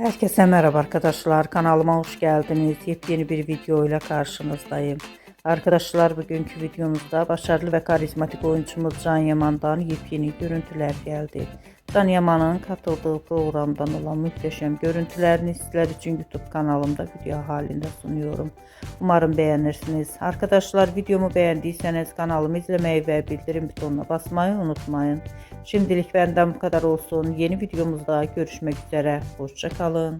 Herkese merhaba arkadaşlar. Kanalıma hoş geldiniz. Yepyeni bir video ile karşınızdayım. Arkadaşlar bugünkü videomuzda başarılı ve karizmatik oyuncumuz Can Yaman'dan yepyeni görüntüler geldi. Can Yaman'ın katıldığı programdan olan muhteşem görüntülerini sizler için YouTube kanalımda video halinde sunuyorum. Umarım beğenirsiniz. Arkadaşlar videomu beğendiyseniz kanalımı izlemeyi ve bildirim butonuna basmayı unutmayın. Şimdilik benden bu kadar olsun. Yeni videomuzda görüşmek üzere. Hoşça kalın.